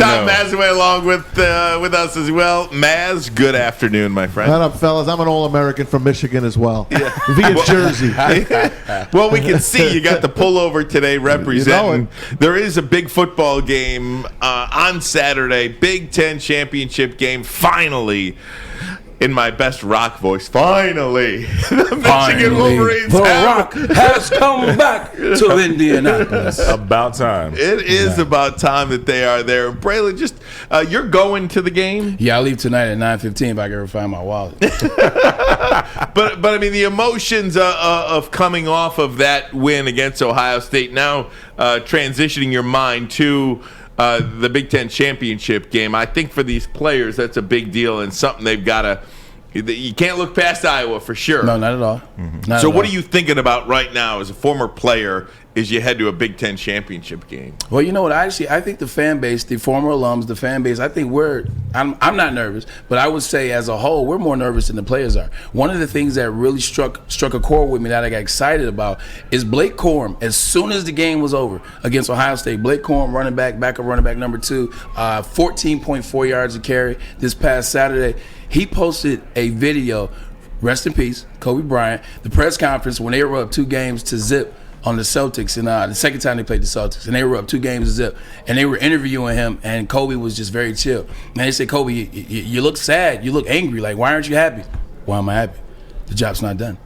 Tom Mazaway along with us as well. Maz, good afternoon, my friend. What up, fellas? I'm an All-American from Michigan as well. Yeah. Via Jersey. Well, we can see you got the pullover today representing. There is a big football game on Saturday. Big Ten championship game, finally. In my best rock voice, finally, the Michigan Wolverines. The Rock has come back to Indianapolis. About time. It is about time that they are there. Braylon, just you're going to the game? Yeah, I leave tonight at 9:15 if I can ever find my wallet. But I mean, the emotions of coming off of that win against Ohio State, now transitioning your mind to the Big Ten championship game. I think for these players, that's a big deal and something they've got to. You can't look past Iowa for sure. No, not at all. Mm-hmm. So what are you thinking about right now as a former player as you head to a Big Ten championship game? Well, you know what? I think the fan base, the former alums, the fan base, I think I'm not nervous, but I would say as a whole, we're more nervous than the players are. One of the things that really struck a chord with me that I got excited about is Blake Corum. As soon as the game was over against Ohio State, Blake Corum, backup running back number 2, 14.4 yards a carry this past Saturday. He posted a video, rest in peace, Kobe Bryant, the press conference when they were up 2 games to zip on the Celtics, and the second time they played the Celtics, and they were up 2 games to zip, and they were interviewing him, and Kobe was just very chill. And they said, Kobe, you look sad, you look angry, like, why aren't you happy? Why am I happy? The job's not done.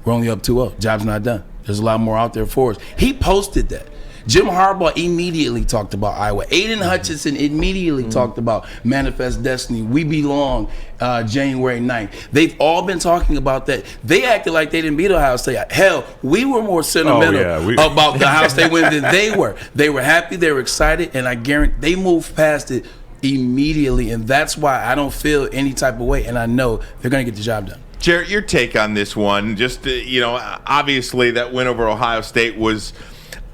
We're only up 2-0, job's not done. There's a lot more out there for us. He posted that. Jim Harbaugh immediately talked about Iowa. Aiden Hutchinson immediately talked about Manifest Destiny. We belong January 9th. They've all been talking about that. They acted like they didn't beat Ohio State. Hell, we were more sentimental about the Ohio State win than they were. They were happy, they were excited, and I guarantee they moved past it immediately. And that's why I don't feel any type of way, and I know they're going to get the job done. Jarret, your take on this one. Just, obviously that win over Ohio State was,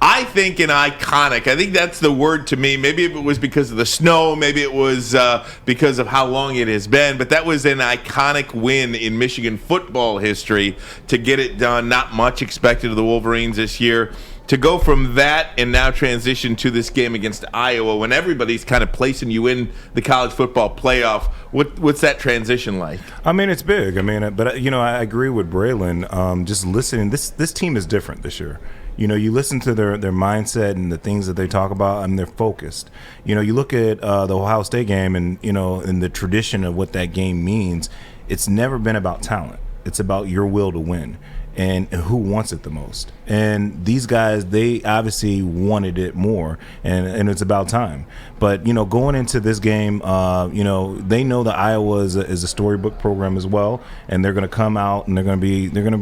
I think, an iconic. I think that's the word to me. Maybe it was because of the snow. Maybe it was because of how long it has been. But that was an iconic win in Michigan football history to get it done. Not much expected of the Wolverines this year. To go from that and now transition to this game against Iowa when everybody's kind of placing you in the college football playoff, what's that transition like? I mean, it's big. I mean, but I agree with Braylon. Just listening, this team is different this year. You listen to their mindset and the things that they talk about, and they're focused. You look at the Ohio State game and, in the tradition of what that game means, it's never been about talent. It's about your will to win and who wants it the most. And these guys, they obviously wanted it more, and it's about time. But, going into this game, they know that Iowa is a storybook program as well, and they're going to come out and they're going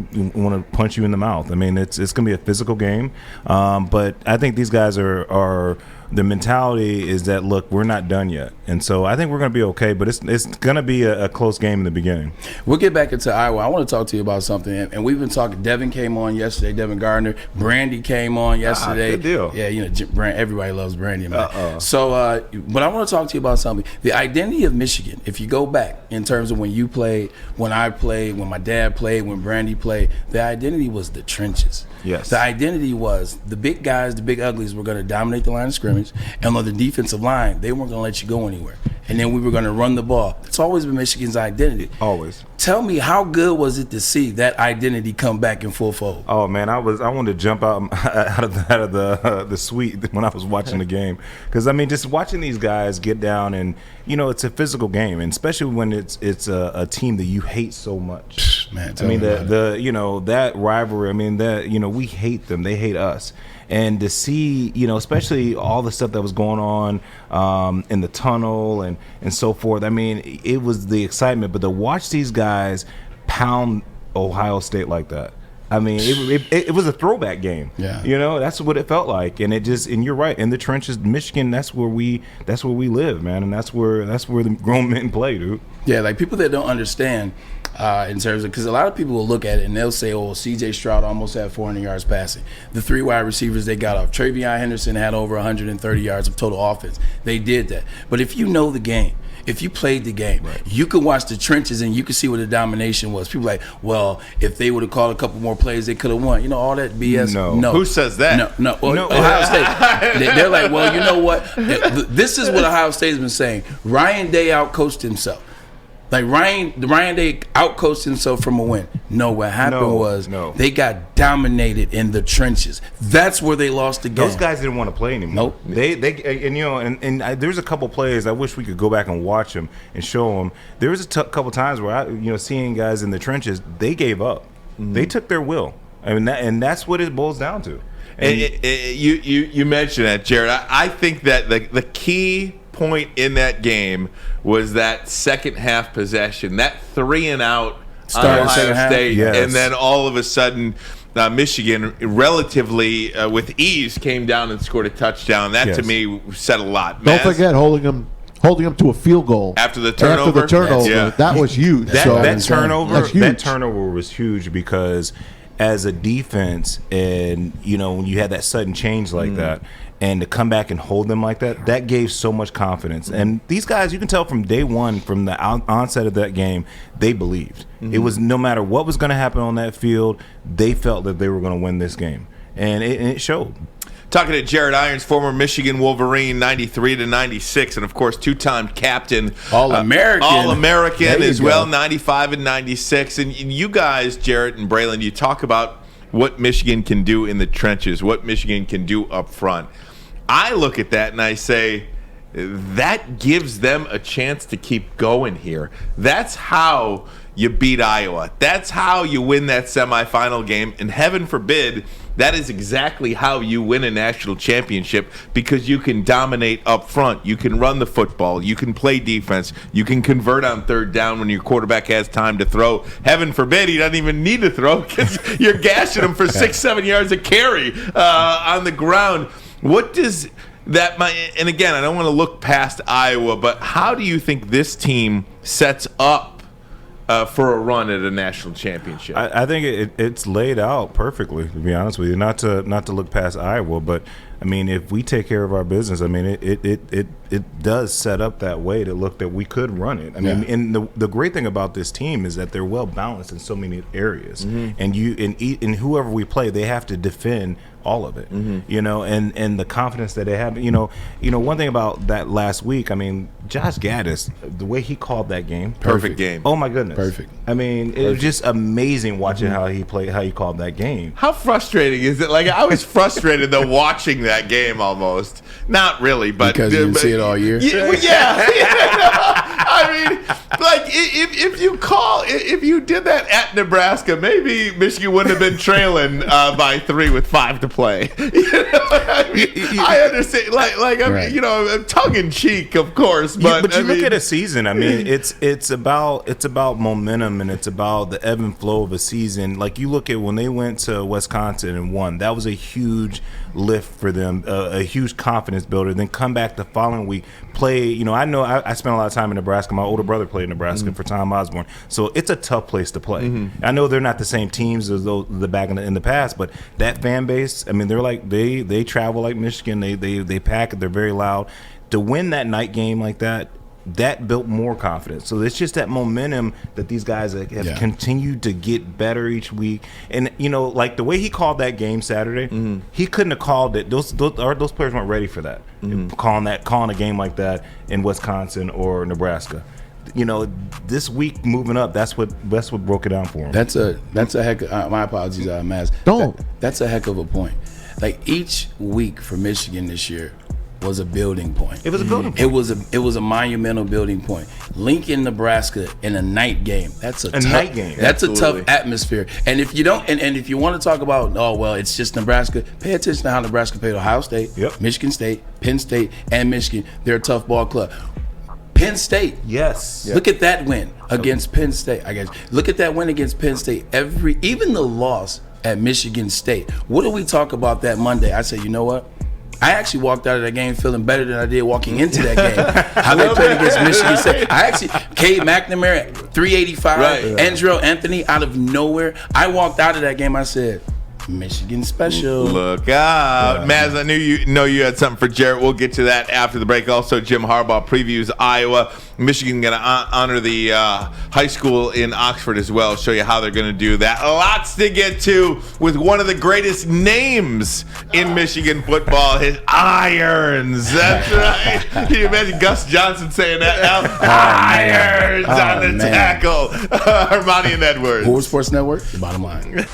to want to punch you in the mouth. I mean, it's going to be a physical game, but I think these guys are the mentality is that, look, we're not done yet. And so I think we're going to be okay, but it's going to be a close game in the beginning. We'll get back into Iowa. I want to talk to you about something. And we've been talking. Devin came on yesterday, Devin Gardner. Brandy came on yesterday. Good deal. Yeah, everybody loves Brandy, man. So, but I want to talk to you about something. The identity of Michigan, if you go back in terms of when you played, when I played, when my dad played, when Brandy played, the identity was the trenches. Yes. The identity was the big guys, the big uglies were going to dominate the line of scrimmage, and on the defensive line, they weren't going to let you go anywhere. And then we were going to run the ball. It's always been Michigan's identity. Always. Tell me, how good was it to see that identity come back in full fold? Oh man, I wanted to jump out of the suite when I was watching the game, because I mean, just watching these guys get down, and it's a physical game, and especially when it's a team that you hate so much. Man, I mean that rivalry. I mean we hate them, they hate us. And to see, especially all the stuff that was going on in the tunnel and so forth, I mean, it was the excitement. But to watch these guys pound Ohio State like that, I mean, it was a throwback game. Yeah. That's what it felt like. And and you're right, in the trenches, Michigan, that's where we live, man. And that's where the grown men play, dude. Yeah, like people that don't understand, in terms of, because a lot of people will look at it and they'll say, oh, C.J. Stroud almost had 400 yards passing. The 3 wide receivers they got off, Travion Henderson had over 130 yards of total offense. They did that. But if you know the game, if you played the game, you could watch the trenches and you could see what the domination was. People like, well, if they would have called a couple more plays, they could have won. You know, all that BS. No. Who says that? No. Ohio State. They're like, well, you know what? This is what Ohio State has been saying. Ryan Day outcoached himself. Like Ryan Day outcoached himself from a win. No, what happened was they got dominated in the trenches. That's where they lost the game. Those guys didn't want to play anymore. Nope. And there's a couple plays I wish we could go back and watch them and show them. There was a couple times where seeing guys in the trenches, they gave up. Mm-hmm. They took their will. I mean, that's what it boils down to. And you mentioned that, Jarret. I think that the key point in that game was that second half possession, that 3-and-out on Ohio State, yes. And then all of a sudden Michigan relatively with ease came down and scored a touchdown. That to me said a lot. Don't forget holding them to a field goal after the turnover. That was huge. That turnover was huge because as a defense, and when you had that sudden change like that, and to come back and hold them like that gave so much confidence. And these guys, you can tell from day one, from the onset of that game, they believed. It was no matter what was going to happen on that field, they felt that they were going to win this game, and it showed. Talking to Jarret Irons, former Michigan Wolverine, 93 to 96, and of course two-time captain, All-American as well, 95 and 96. And you guys, Jarret and Braylon, you talk about what Michigan can do in the trenches, what Michigan can do up front. I look at that and I say, that gives them a chance to keep going here. That's how you beat Iowa. That's how you win that semifinal game. And heaven forbid, that is exactly how you win a national championship, because you can dominate up front. You can run the football. You can play defense. You can convert on third down when your quarterback has time to throw. Heaven forbid, he doesn't even need to throw because you're gashing him for 6-7 yards of carry on the ground. What does that and again, I don't want to look past Iowa, but how do you think this team sets up for a run at a national championship? I think it's laid out perfectly, to be honest with you. Not to look past Iowa, but I mean, if we take care of our business, I mean, it does set up that way to look that we could run it. I mean, and the great thing about this team is that they're well balanced in so many areas, and in whoever we play, they have to defend all of it, and the confidence that they have. One thing about that last week, I mean, Josh Gaddis, the way he called that game, perfect game. Oh my goodness, perfect. I mean, it was just amazing watching how he played, how he called that game. How frustrating is it? Like, I was frustrated though watching that game almost. Not really, but because you didn't see it all year. Yeah. I mean, like if you did that at Nebraska, maybe Michigan wouldn't have been trailing by 3 with 5 to play. I understand, like tongue in cheek, of course, but you look at a season. I mean, it's about momentum, and it's about the ebb and flow of a season. Like, you look at when they went to Wisconsin and won, that was a huge lift for them, a huge confidence builder. Then come back the following week, play. I know I spent a lot of time in Nebraska. My older brother played in Nebraska for Tom Osborne, so it's a tough place to play. I know they're not the same teams as those back in the past, but that fan base, I mean, they're like they travel like Michigan. They pack it. They're very loud. To win that night game like that built more confidence. So it's just that momentum that these guys have continued to get better each week. And like the way he called that game Saturday, he couldn't have called it. Those players weren't ready for that. Calling a game like that in Wisconsin or Nebraska. This week moving up, that's what broke it down for him. That's a heck of, my apologies, Maz. That's a heck of a point. Like, each week for Michigan this year was a building point. It was a building point. It was a monumental building point. Lincoln, Nebraska in a night game. That's a tough night game. That's absolutely a tough atmosphere. And if you don't, and if you want to talk about, it's just Nebraska, pay attention to how Nebraska played Ohio State, Michigan State, Penn State, and Michigan. They're a tough ball club. Penn State. Yes. Look at that win against Penn State. I guess. Look at that win against Penn State. Even the loss at Michigan State. What did we talk about that Monday? I said, you know what? I actually walked out of that game feeling better than I did walking into that game. How they played against Michigan State. I actually, Cade McNamara, 385, Right. Andrell Anthony out of nowhere. I walked out of that game, I said, Michigan special. Look out. Maz, I know you had something for Jarret. We'll get to that after the break. Also, Jim Harbaugh previews Iowa. Michigan going to honor the high school in Oxford as well. Show you how they're going to do that. Lots to get to with one of the greatest names in Michigan football, his Irons. That's right. Can you imagine Gus Johnson saying that now? Irons on the tackle. Armani and Edwards. Woodward Sports Network, the bottom line.